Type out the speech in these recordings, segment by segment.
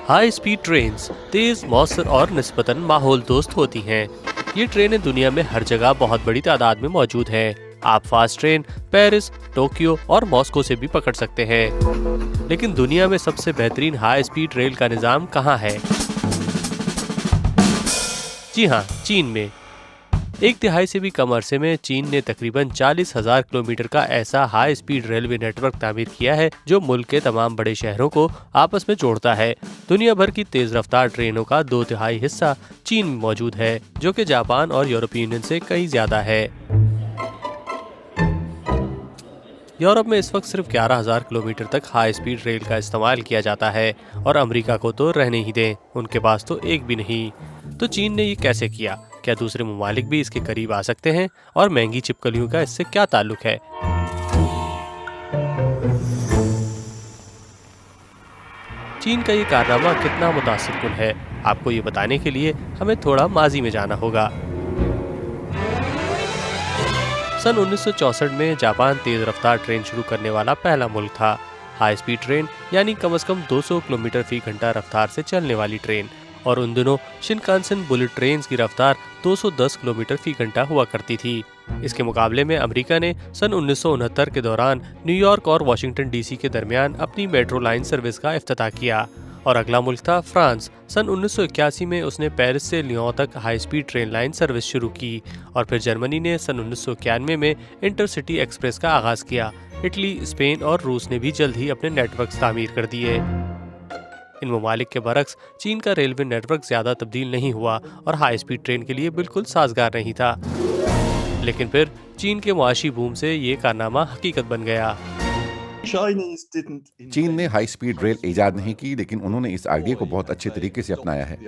High speed trains तेज, मौसर और निस्बतन माहौल दोस्त होती हैं। ये ट्रेनें दुनिया में हर जगह बहुत बड़ी तादाद में मौजूद हैं। आप फास्ट ट्रेन पेरिस, टोक्यो और मॉस्को से भी पकड़ सकते हैं। लेकिन दुनिया में सबसे बेहतरीन हाई स्पीड रेल का निज़ाम कहाँ है? जी हाँ, चीन में। 1/3 से भी कम अरसे में चीन ने तकरीबन 40,000 किलोमीटर का ऐसा हाई स्पीड रेलवे नेटवर्क तामीर किया है जो मुल्क के तमाम बड़े शहरों को आपस में जोड़ता है। दुनिया भर की तेज रफ्तार ट्रेनों का 2/3 हिस्सा चीन में मौजूद है, जो कि जापान और यूरोपीय यूनियन से कहीं ज्यादा है। यूरोप में इस वक्त सिर्फ 11,000 किलोमीटर तक हाई स्पीड रेल का इस्तेमाल किया जाता है और अमेरिका को तो रहने ही दें, उनके पास तो एक भी नहीं। तो चीन ने ये कैसे किया? क्या दूसरे ममालिक भी इसके करीब आ सकते हैं? और महंगी छिपकलियों का इससे क्या ताल्लुक है? चीन का ये कारनामा कितना मुतासिरकुन है, आपको ये बताने के लिए हमें थोड़ा माजी में जाना होगा। सन 1964 में जापान तेज रफ्तार ट्रेन शुरू करने वाला पहला मुल्क था। हाई स्पीड ट्रेन यानी कम से कम 200 किलोमीटर फी घंटा रफ्तार से चलने वाली ट्रेन, और उन दिनों शिनकानसेन बुलेट ट्रेन की रफ्तार 210 किलोमीटर फी घंटा हुआ करती थी। इसके मुकाबले में अमेरिका ने सन 1969 के दौरान न्यूयॉर्क और वाशिंगटन डीसी के दरमियान अपनी मेट्रो लाइन सर्विस का इफ्तिताह किया, और अगला मुल्क था फ्रांस। सन 1981 में उसने पेरिस से लियोन तक high speed train line service शुरू की, और फिर जर्मनी ने सन 1991 में इंटरसिटी एक्सप्रेस का आगाज किया। इटली, स्पेन और रूस ने भी जल्द ही अपने नेटवर्क तामीर कर दिए। इन ममालिक के बरक्स चीन का रेलवे नेटवर्क ज्यादा तब्दील नहीं हुआ और हाई स्पीड ट्रेन के लिए बिल्कुल साजगार नहीं था। लेकिन फिर चीन के मुआशी बूम से ये कारनामा हकीकत बन गया। चीन ने हाई स्पीड रेल इजाद नहीं की, लेकिन उन्होंने इस आइडिया को बहुत अच्छे तरीके से अपनाया है।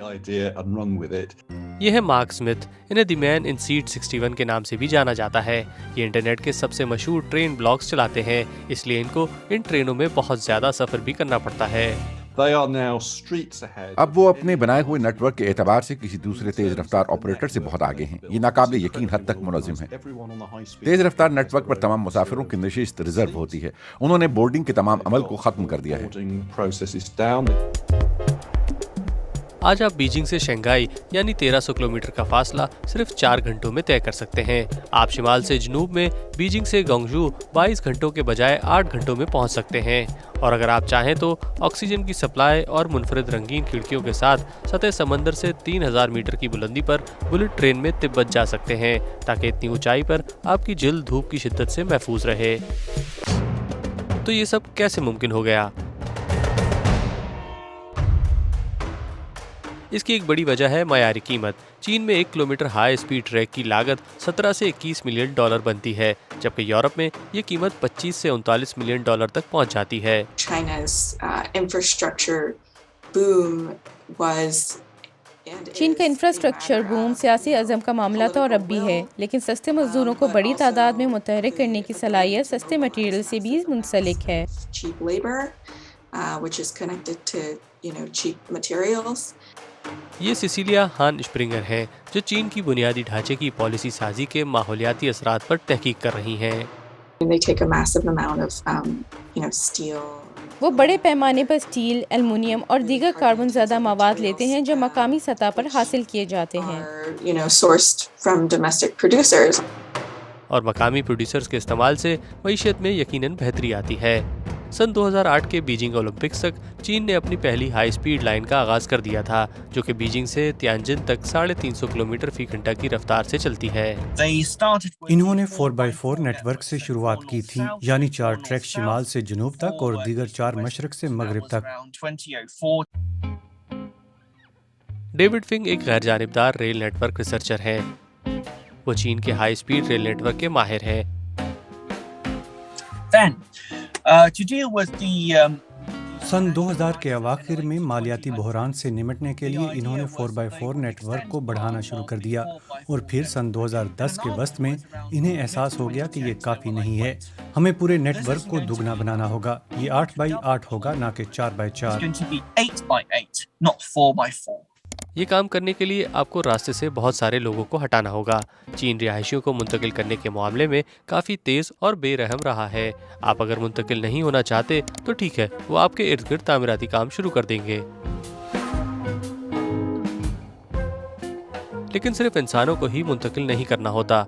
यह है मार्क स्मिथ। इन्हें द मैन इन सीट 61 के नाम से भी जाना जाता है। ये इंटरनेट के सबसे मशहूर ट्रेन ब्लॉग्स चलाते हैं, इसलिए इनको इन ट्रेनों में बहुत ज्यादा सफर भी करना पड़ता है। अब वो अपने बनाए हुए नेटवर्क के एतबार से किसी दूसरे तेज रफ्तार ऑपरेटर से बहुत आगे हैं। ये नाकाबिल यकीन हद तक मुनज़्ज़म है। तेज रफ्तार नेटवर्क पर तमाम मुसाफिरों की नशिस्त रिजर्व होती है। उन्होंने बोर्डिंग के तमाम अमल को खत्म कर दिया है। आज आप बीजिंग से शंघाई यानी 1300 किलोमीटर का फासला सिर्फ 4 घंटों में तय कर सकते हैं। आप शिमाल से जनूब में बीजिंग से गोंगजू 22 घंटों के बजाय 8 घंटों में पहुंच सकते हैं। और अगर आप चाहें तो ऑक्सीजन की सप्लाई और मुनफरिद रंगीन खिड़कियों के साथ सतह समंदर से 3000 मीटर की बुलंदी पर बुलेट ट्रेन में तिब्बत जा सकते हैं, ताकि इतनी ऊंचाई पर आपकी जिल्द धूप की शिद्दत से महफूज रहे। तो ये सब कैसे मुमकिन हो गया? इसकी एक बड़ी वजह है मयारी कीमत। चीन में 1 किलोमीटर हाई स्पीड ट्रैक की लागत 17 से 21 मिलियन डॉलर बनती है, जबकि यूरोप में ये कीमत 25 से 39 मिलियन डॉलर तक पहुंच जाती है। चीन का इंफ्रास्ट्रक्चर बूम सियासी अज़म का मामला था और अब भी है, लेकिन सस्ते मजदूरों को बड़ी तादाद में मुतहरिक करने की सलाहियत सस्ते मटेरियल से भी मुंसलिक है। ये सिसिलिया हान स्प्रिंगर हैं, जो चीन की बुनियादी ढांचे की पॉलिसी साजी के माहौलियाती असरात पर तहकीक कर रही हैं। वो बड़े पैमाने पर स्टील, एल्युमिनियम और दीगर कार्बन ज़दा मवाद लेते हैं जो मकामी सतह पर हासिल किए जाते हैं, और मकामी प्रोड्यूसर्स के इस्तेमाल से मईशत में यकीनन बेहतरी आती है। सन 2008 के बीजिंग ओलंपिक्स तक चीन ने अपनी पहली हाई स्पीड लाइन का आगाज कर दिया था, जो कि बीजिंग से तियानजिन तक 350 किलोमीटर फी घंटा की रफ्तार से चलती है। इन्होंने 4x4 नेटवर्क से शुरुआत की थी, यानी 4 ट्रैक शिमाल से जनूब तक और दीगर 4 मशरक से मगरिब तक। डेविड फिंग एक गैर जानिबदार रेल नेटवर्क रिसर्चर हैं। वो चीन के हाई स्पीड रेल नेटवर्क के माहिर हैं। सन 2000 के अवाखिर में मालियाती बहरान से निमटने के लिए इन्होंने 4x4 नेटवर्क को बढ़ाना शुरू कर दिया, और फिर सन 2010 के वस्त में इन्हें एहसास हो गया कि ये काफ़ी नहीं है, हमें पूरे नेटवर्क को दुगना बनाना होगा। ये 8x8 होगा, ना कि 4x4। ये काम करने के लिए आपको रास्ते से बहुत सारे लोगों को हटाना होगा। चीन रिहायशियों को मुंतकिल करने के मामले में काफ़ी तेज़ और बेरहम रहा है। आप अगर मुंतकिल नहीं होना चाहते तो ठीक है, वो आपके इर्द गिर्द तामीराती काम शुरू कर देंगे। लेकिन सिर्फ इंसानों को ही मुंतकिल नहीं करना होता।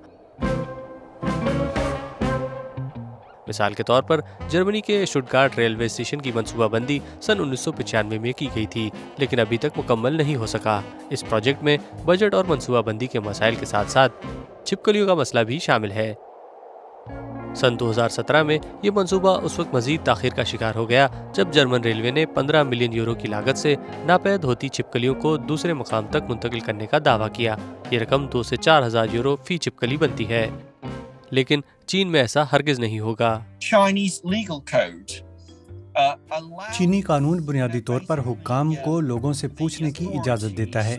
मिसाल के तौर पर जर्मनी के शुटगार्ट रेलवे स्टेशन की मंसूबाबंदी सन 1995 में की गई थी, लेकिन अभी तक मुकम्मल नहीं हो सका। इस प्रोजेक्ट में बजट और मंसूबाबंदी के मसाइल के साथ साथ छिपकलियों का मसला भी शामिल है। सन 2017 में ये मंसूबा उस वक्त मजीद ताखिर का शिकार हो गया जब जर्मन रेलवे ने 15 मिलियन यूरो की लागत से नापैद होती छिपकलियों को दूसरे मुकाम तक मुंतकिल करने का दावा किया। ये रकम 2 से 4 हजार यूरो फी छिपकली बनती है, लेकिन चीन में ऐसा हरगिज नहीं होगा। चीनी कानून बुनियादी तौर पर हुक्काम को लोगों से पूछने की इजाजत देता है।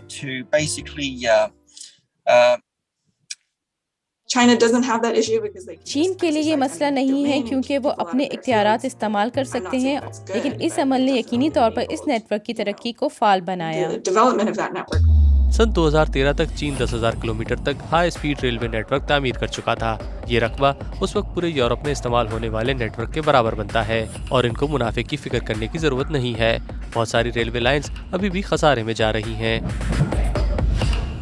चीन के लिए ये मसला नहीं है क्योंकि वो अपने इख्तियारात इस्तेमाल कर सकते हैं, लेकिन इस अमल ने यकीनी तौर पर इस नेटवर्क की तरक्की को फाल बनाया। सन 2013 तक चीन 10,000 किलोमीटर तक हाई स्पीड रेलवे नेटवर्क तामीर कर चुका था। ये रकबा उस वक्त पूरे यूरोप में इस्तेमाल होने वाले नेटवर्क के बराबर बनता है और इनको मुनाफे की फिक्र करने की जरूरत नहीं है। बहुत सारी रेलवे लाइंस अभी भी खसारे में जा रही हैं।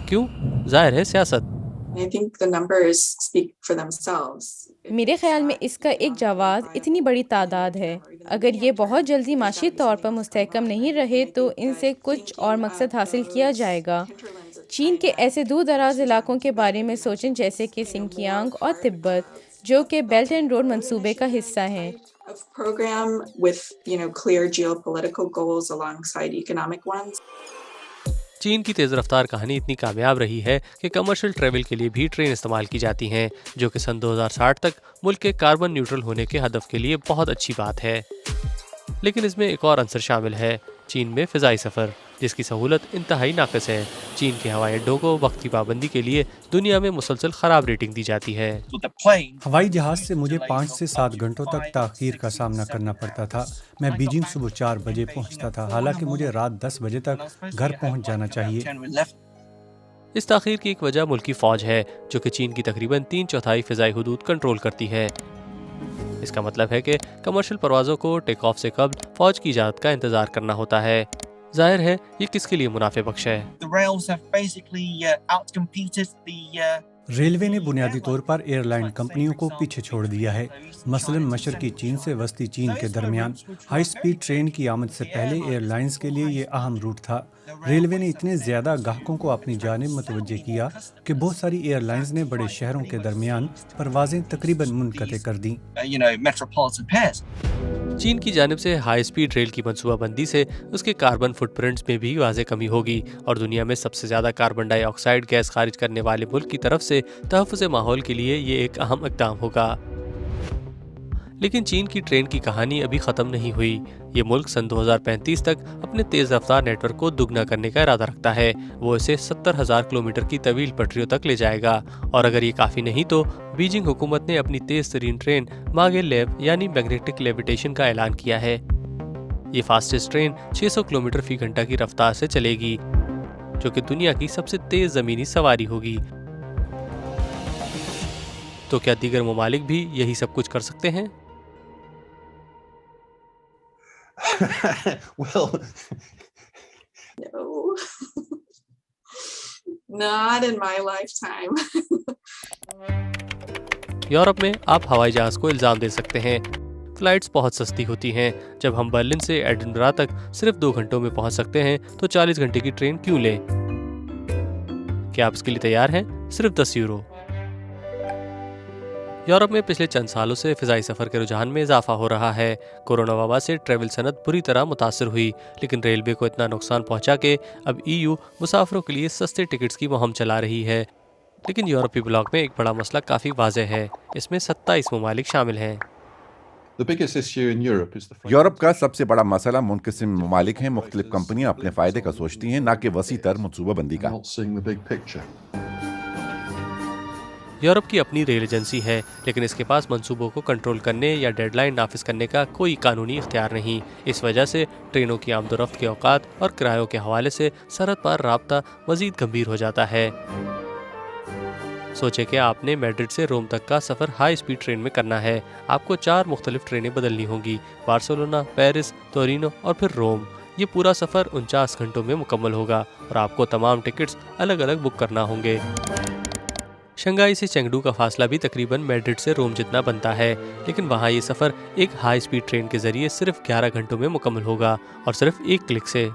क्यों? जाहिर है सियासत। मेरे ख्याल में इसका एक जवाब इतनी बड़ी तादाद है। अगर ये बहुत जल्दी माशी तौर पर मुस्तहकम नहीं रहे तो इनसे कुछ और मकसद हासिल किया जाएगा। चीन के ऐसे दूर दराज इलाकों के बारे में सोचें जैसे कि सिंकियांग और तिब्बत, जो कि बेल्ट एंड रोड मंसूबे का हिस्सा हैं। चीन की तेज़ रफ्तार कहानी इतनी कामयाब रही है कि कमर्शियल ट्रैवल के लिए भी ट्रेन इस्तेमाल की जाती हैं, जो कि सन 2060 तक मुल्क के कार्बन न्यूट्रल होने के हदफ के लिए बहुत अच्छी बात है। लेकिन इसमें एक और अंसर शामिल है, चीन में फ़िज़ाई सफ़र, जिसकी सहूलत इंतहाई नाक़िस है। चीन के हवाई अड्डों को वक्त की पाबंदी के लिए दुनिया में मुसलसल ख़राब रेटिंग दी जाती है। हवाई जहाज़ से मुझे 5 से 7 घंटों तक ताख़ीर का सामना करना पड़ता था। मैं बीजिंग सुबह 4 बजे पहुंचता था, हालांकि मुझे रात 10 बजे तक घर पहुंच जाना चाहिए। इस ताख़ीर की एक वजह मुल्क की फ़ौज है, जो कि चीन की तकरीबन 3/4 फ़िज़ाई हुदूद कंट्रोल करती है। इसका मतलब है कि कमर्शियल परवाज़ों को टेक ऑफ से कब्ल फ़ौज की इजाज़त का इंतज़ार करना होता है। जाहिर है ये किसके लिए मुनाफे बख्श है। रेलवे ने बुनियादी तौर पर एयरलाइन कंपनियों को पीछे छोड़ दिया है। मसलन मशरकी चीन से वस्ती चीन के दरमियान हाई स्पीड ट्रेन की आमद से पहले एयरलाइंस के लिए ये अहम रूट था। रेलवे ने इतने ज़्यादा ग्राहकों को अपनी जानिब मुतवज्जे किया कि बहुत सारी एयरलाइंस ने बड़े शहरों के दरमियान परवाज़ें तकरीबन मुनक़ते कर दी। चीन की जानिब से हाई स्पीड रेल की मंसूबाबंदी से उसके कार्बन फुटप्रिंट्स में भी वाज़ेह कमी होगी और दुनिया में सबसे ज़्यादा कार्बन डाइऑक्साइड गैस खारिज करने वाले मुल्क की तरफ से तहफ़्फ़ुज़ माहौल के लिए ये एक अहम इक़दाम होगा। लेकिन चीन की ट्रेन की कहानी अभी ख़त्म नहीं हुई। ये मुल्क सन 2035 तक अपने तेज़ रफ्तार नेटवर्क को दुगना करने का इरादा रखता है। वो इसे 70,000 किलोमीटर की तवील पटरियों तक ले जाएगा और अगर ये काफ़ी नहीं तो बीजिंग हुकूमत ने अपनी तेज़ तरीन ट्रेन मागे लेव यानी मैग्नेटिक लेविटेशन का ऐलान किया है। ये फास्टेस्ट ट्रेन 600 किलोमीटर फी घंटा की रफ्तार से चलेगी, जो कि दुनिया की सबसे तेज़ ज़मीनी सवारी होगी। तो क्या दीगर ममालिक भी यही सब कुछ कर सकते हैं? Well, no, not in my lifetime. Europe में आप हवाई जहाज को इल्ज़ाम दे सकते हैं। फ्लाइट्स बहुत सस्ती होती हैं। जब हम बर्लिन से एडिनबरा तक सिर्फ 2 घंटों में पहुंच सकते हैं तो 40 घंटे की ट्रेन क्यों लें? क्या आप इसके लिए तैयार हैं? सिर्फ 10 यूरो। यूरोप में पिछले चंद सालों से फ़िज़ाई सफ़र के रुझान में इजाफा हो रहा है। कोरोना वबा से ट्रैवल सनत बुरी तरह मुतासर हुई, लेकिन रेलवे को इतना नुकसान पहुंचा कि अब EU मुसाफिरों के लिए सस्ते टिकट्स की मुहिम चला रही है। लेकिन यूरोपीय ब्लॉक में एक बड़ा मसला काफ़ी वाज़ेह है। इसमें 27 ममालिक शामिल हैं। यूरोप का सबसे बड़ा मसला मुनक़सिम ममालिक हैं। मुख्तलिफ कंपनियां अपने फ़ायदे का सोचती हैं, ना कि वसी तर मनसूबाबंदी का। यूरोप की अपनी रेल एजेंसी है, लेकिन इसके पास मंसूबों को कंट्रोल करने या डेडलाइन नाफिज करने का कोई कानूनी इख्तियार नहीं। इस वजह से ट्रेनों की आमदोरफ्त के औकात और किरायों के हवाले से सरहद पार राब्ता मज़ीद गंभीर हो जाता है। सोचे कि आपने मैड्रिड से रोम तक का सफ़र हाई स्पीड ट्रेन में करना है। आपको 4 मुख्तलिफ ट्रेनें बदलनी होंगी, बार्सिलोना, पेरिस, टोरिनो और फिर रोम। یہ پورا سفر 49 گھنٹوں میں مکمل ہوگا اور آپ کو تمام ٹکٹس الگ الگ بک کرنا ہوں گے۔ شنگھائی سے چنگڈو کا فاصلہ بھی تقریباً میڈرڈ سے روم جتنا بنتا ہے، لیکن وہاں یہ سفر ایک ہائی سپیڈ ٹرین کے ذریعے صرف 11 گھنٹوں میں مکمل ہوگا اور صرف ایک کلک سے۔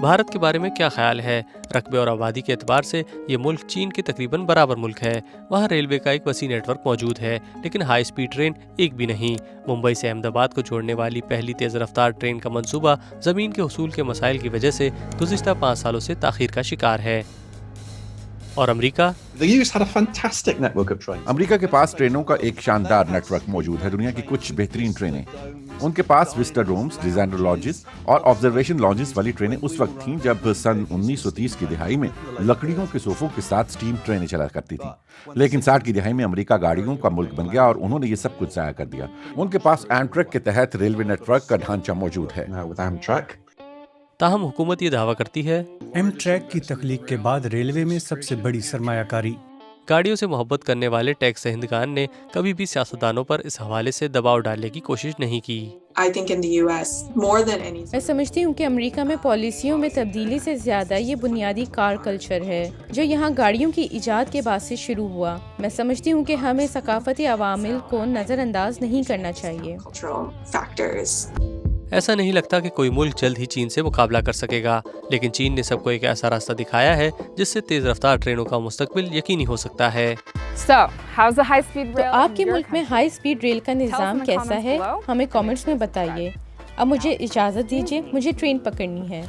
بھارت کے بارے میں کیا خیال ہے؟ رقبے اور آبادی کے اعتبار سے یہ ملک چین کے تقریباً برابر ملک ہے۔ وہاں ریلوے کا ایک وسیع نیٹ ورک موجود ہے، لیکن ہائی سپیڈ ٹرین ایک بھی نہیں۔ ممبئی سے احمد آباد کو جوڑنے والی پہلی تیز رفتار ٹرین کا منصوبہ زمین کے حصول کے مسائل کی وجہ سے گزشتہ 5 سالوں سے تاخیر کا شکار ہے۔ اور امریکہ؟ امریکہ کے پاس ٹرینوں کا ایک شاندار نیٹ ورک موجود ہے، دنیا کی کچھ بہترین ٹرینیں۔ ان کے پاس وزٹر رومز، ڈیزائنر لاجز اور آبزرویشن لاجز والی ٹرینیں اس وقت تھیں جب سن 1930 کی دہائی میں لکڑیوں کے صوفوں کے ساتھ سٹیم ٹرینیں چلا کرتی تھیں، لیکن 60 کی دہائی میں امریکہ گاڑیوں کا ملک بن گیا اور انہوں نے یہ سب کچھ ضائع کر دیا۔ ان کے پاس ایمٹریک کے تحت ریلوے نیٹ ورک کا ڈھانچہ موجود ہے۔ تاہم حکومت یہ دعویٰ کرتی ہے ایم ٹریک کی تخلیق کے بعد ریلوے میں سب سے بڑی سرمایہ کاری۔ گاڑیوں سے محبت کرنے والے ٹیکس دہندگان نے کبھی بھی سیاستدانوں پر اس حوالے سے دباؤ ڈالنے کی کوشش نہیں کی۔ I think in the US, more than anything. میں سمجھتی ہوں کہ امریکہ میں پالیسیوں میں تبدیلی سے زیادہ یہ بنیادی کار کلچر ہے جو یہاں گاڑیوں کی ایجاد کے بعد سے شروع ہوا۔ میں سمجھتی ہوں کہ ہمیں ثقافتی عوامل کو نظر انداز نہیں کرنا چاہیے۔ Cultural factors. ایسا نہیں لگتا کہ کوئی ملک جلد ہی چین سے مقابلہ کر سکے گا، لیکن چین نے سب کو ایک ایسا راستہ دکھایا ہے جس سے تیز رفتار ٹرینوں کا مستقبل یقینی ہو سکتا ہے۔ تو آپ کے ملک میں ہائی سپیڈ ریل کا نظام کیسا ہے؟ ہمیں کامنٹس میں بتائیے۔ اب مجھے اجازت دیجیے، مجھے ٹرین پکڑنی ہے۔